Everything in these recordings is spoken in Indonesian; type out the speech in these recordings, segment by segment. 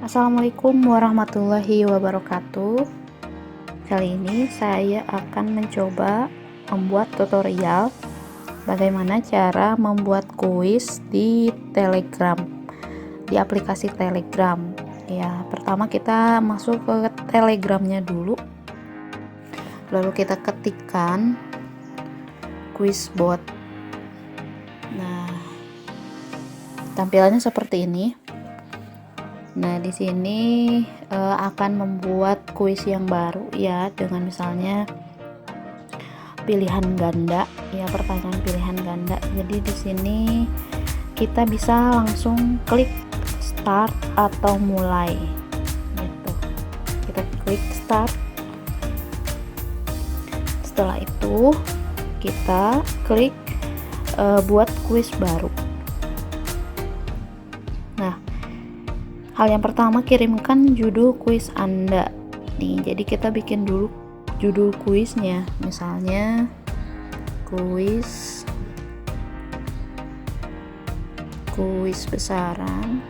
Assalamualaikum warahmatullahi wabarakatuh. Kali ini saya akan mencoba membuat tutorial bagaimana cara membuat kuis di Telegram, di aplikasi Telegram. Ya, pertama kita masuk ke Telegramnya dulu, lalu kita ketikkan Quizbot. Nah, tampilannya seperti ini. Nah, di sini akan membuat kuis yang baru ya, dengan misalnya pilihan ganda ya, pertanyaan pilihan ganda. Jadi di sini kita bisa langsung klik start atau mulai gitu. Kita klik start. Setelah itu kita klik buat kuis baru. Nah, hal yang pertama, kirimkan judul kuis Anda nih. Jadi kita bikin dulu judul kuisnya, misalnya kuis besaran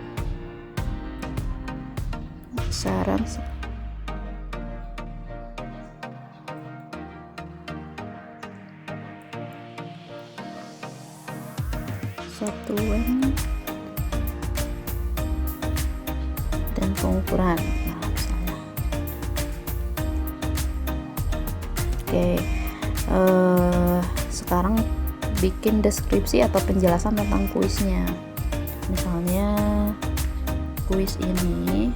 satuan dan pengukuran. Nah, misalnya. Oke, sekarang bikin deskripsi atau penjelasan tentang kuisnya. Misalnya kuis ini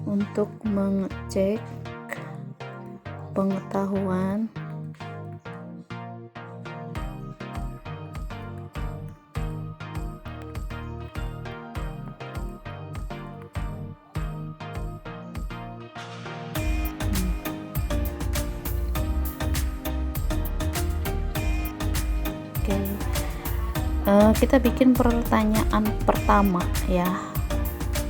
untuk mengecek pengetahuan kita bikin pertanyaan pertama ya.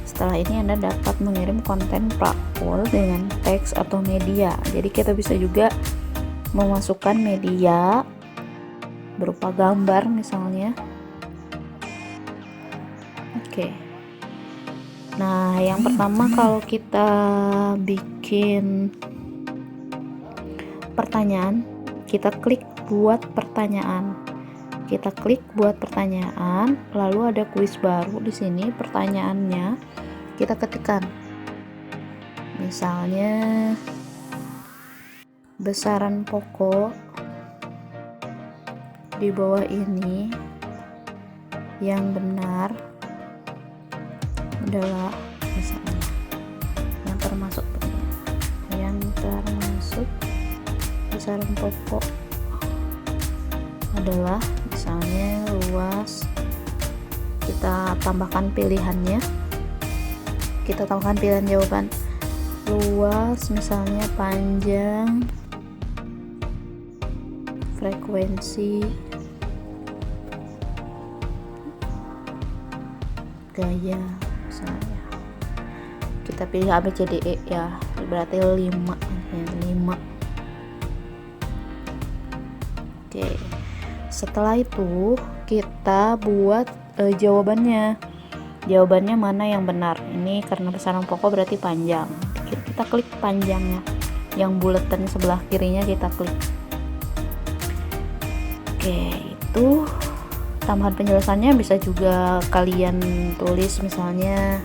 Setelah ini Anda dapat mengirim konten prakpol dengan teks atau media. Jadi kita bisa juga memasukkan media berupa gambar misalnya. Oke. Nah, yang pertama kalau kita bikin pertanyaan, kita klik buat pertanyaan. Kita klik buat pertanyaan, lalu ada kuis baru di sini. Pertanyaannya kita ketikkan, misalnya besaran pokok di bawah ini yang benar adalah, misalnya yang termasuk besaran pokok adalah misalnya luas. Kita tambahkan pilihannya, kita tambahkan pilihan jawaban. Luas misalnya, panjang, frekuensi, gaya misalnya. Kita pilih ABCDE ya, berarti 5 ya, 5. Oke. Setelah itu kita buat jawabannya mana yang benar. Ini karena besaran pokok berarti panjang, kita klik panjangnya, yang bulatan sebelah kirinya kita klik. Oke, itu tambahan penjelasannya bisa juga kalian tulis, misalnya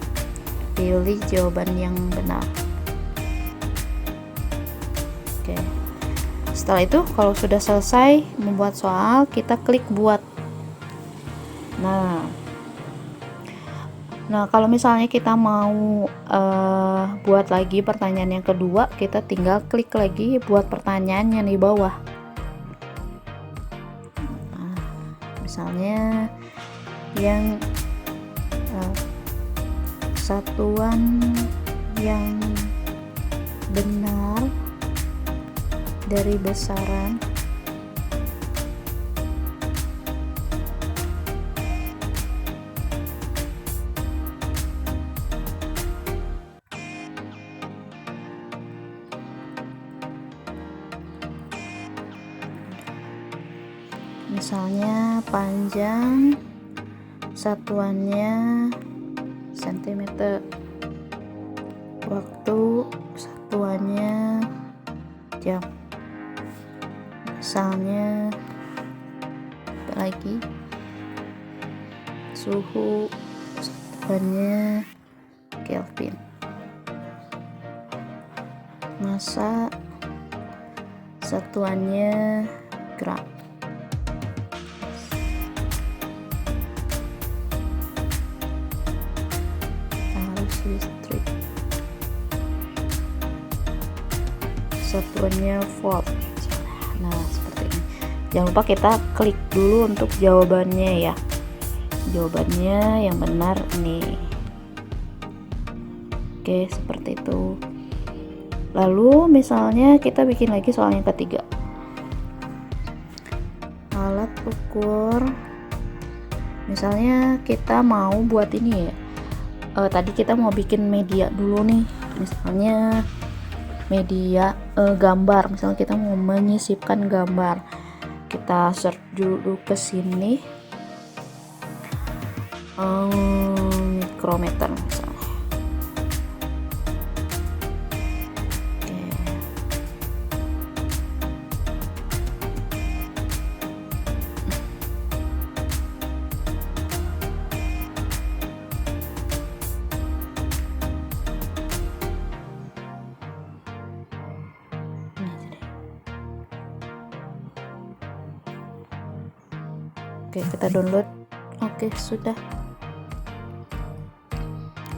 pilih jawaban yang benar. Oke. Setelah itu kalau sudah selesai membuat soal, kita klik buat. Nah, kalau misalnya kita mau buat lagi pertanyaan yang kedua, kita tinggal klik lagi buat pertanyaan yang di bawah. Nah, misalnya yang satuan yang benar dari besaran misalnya panjang satuannya cm. Waktu satuannya jam, misalnya apa lagi, suhu satuannya Kelvin, massa satuannya gram. Arus listrik satuannya volt. Nah, seperti ini. Jangan lupa kita klik dulu untuk jawabannya ya. Jawabannya yang benar nih. Oke, seperti itu. Lalu misalnya kita bikin lagi soal yang ketiga. Alat ukur. Misalnya kita mau buat ini ya. Tadi kita mau bikin media dulu nih. Misalnya media gambar. Misalnya kita mau menyisipkan gambar. Kita search dulu ke sini. Mikrometer misalnya. Oke, kita download. Oke, sudah.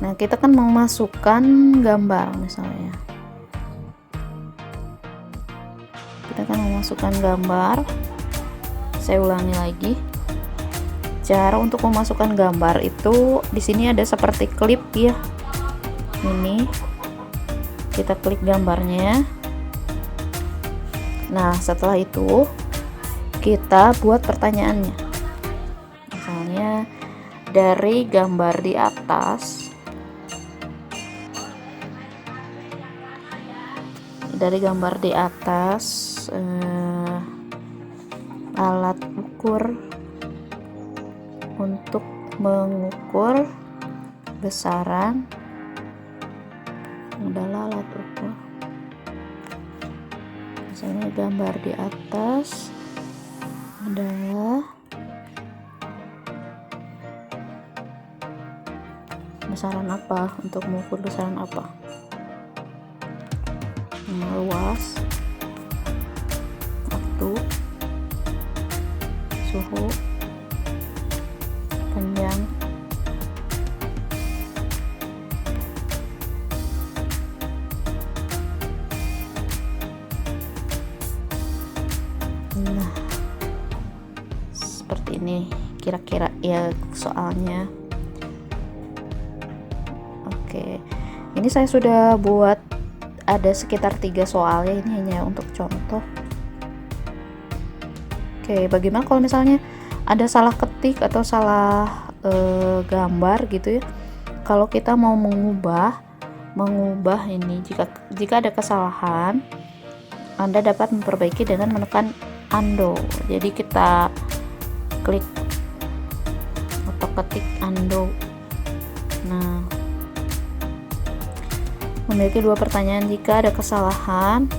Nah, kita kan mau masukkan gambar misalnya. Kita kan mau masukkan gambar. Saya ulangi lagi. Cara untuk memasukkan gambar itu di sini ada seperti klip ya. Ini kita klik gambarnya. Nah, setelah itu kita buat pertanyaannya. Misalnya dari gambar di atas, alat ukur untuk mengukur besaran adalah alat ukur. Misalnya gambar di atas adalah besaran apa, untuk mengukur besaran apa. Luas, waktu, suhu, panjang, nah seperti ini kira-kira ya soalnya. Oke, ini saya sudah buat ada sekitar 3 soal ya, ini hanya untuk contoh. Oke, bagaimana kalau misalnya ada salah ketik atau salah gambar gitu ya. Kalau kita mau mengubah ini, jika ada kesalahan, Anda dapat memperbaiki dengan menekan undo. Jadi kita klik atau ketik undo. Nah, memiliki 2 pertanyaan. Jika ada kesalahan,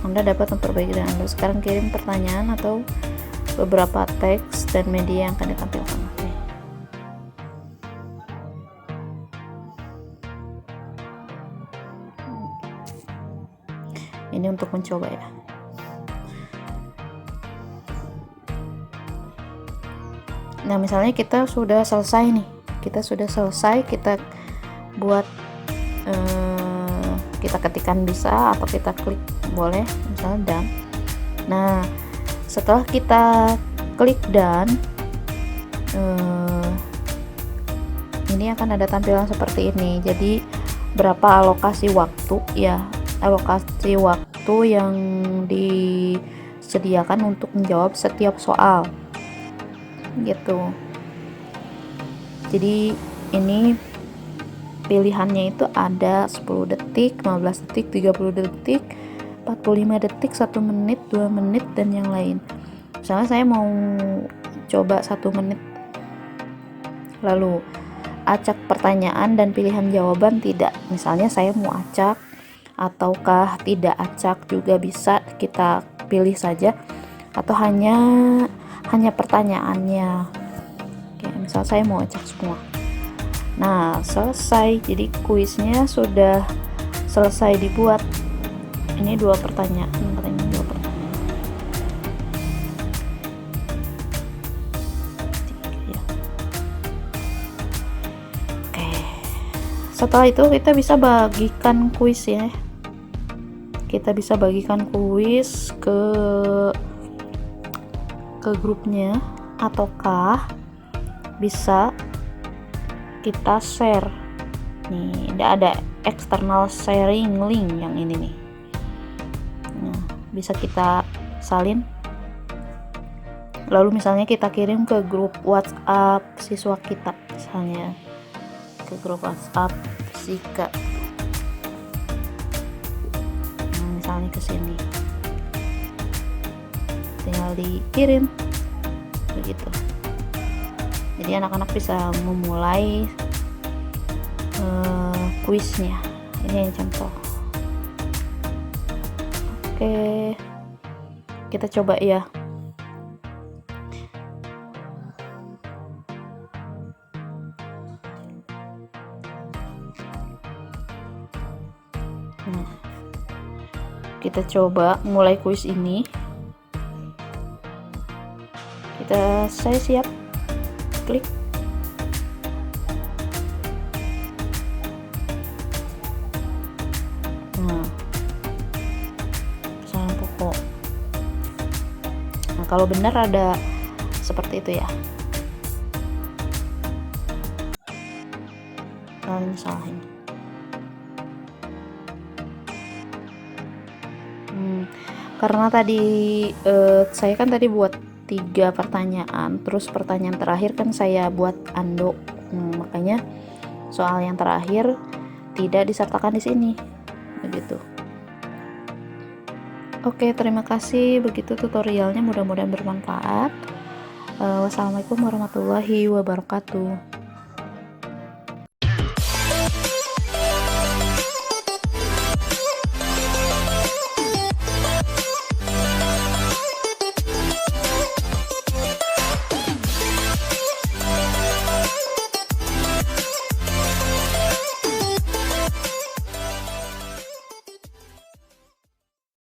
Anda dapat memperbaiki dengan undo. Sekarang kirim pertanyaan atau beberapa teks dan media yang akan ditampilkan. Oke. Ini untuk mencoba ya. Nah, misalnya kita sudah selesai nih. Kita buat kita ketikkan bisa atau kita klik boleh, misalnya done. Nah, setelah kita klik done, ini akan ada tampilan seperti ini. Jadi berapa alokasi waktu ya, alokasi waktu yang disediakan untuk menjawab setiap soal gitu. Jadi ini pilihannya itu ada 10 detik, 15 detik, 30 detik, 45 detik, 1 menit, 2 menit, dan yang lain. Misalnya saya mau coba 1 menit. Lalu acak pertanyaan dan pilihan jawaban tidak. Misalnya saya mau acak ataukah tidak acak juga bisa, kita pilih saja, atau hanya pertanyaannya. Oke, misal saya mau acak semua. Nah, selesai. Jadi kuisnya sudah selesai dibuat. Ini 2 pertanyaan, katanya 2 pertanyaan. Ya. Oke. Setelah itu kita bisa bagikan kuis ya. Kita bisa bagikan kuis ke grupnya, ataukah bisa kita share. Nih, ada external sharing link yang ini nih. Nah, bisa kita salin. Lalu misalnya kita kirim ke grup WhatsApp siswa kita, misalnya ke grup WhatsApp Zika. Nah, misalnya ke sini. Tinggal dikirim begitu. Jadi anak-anak bisa memulai kuisnya. Ini yang contoh. Oke, kita coba ya. Nah, kita coba mulai kuis ini. Saya siap, klik. Nah, persoalan pokok. Nah, kalau benar ada seperti itu ya. Kalian salahin. Karena tadi saya kan tadi buat 3 pertanyaan, terus pertanyaan terakhir kan saya buat ando, makanya soal yang terakhir tidak disertakan di sini, begitu. Oke, terima kasih, begitu tutorialnya, mudah-mudahan bermanfaat. Wassalamualaikum warahmatullahi wabarakatuh.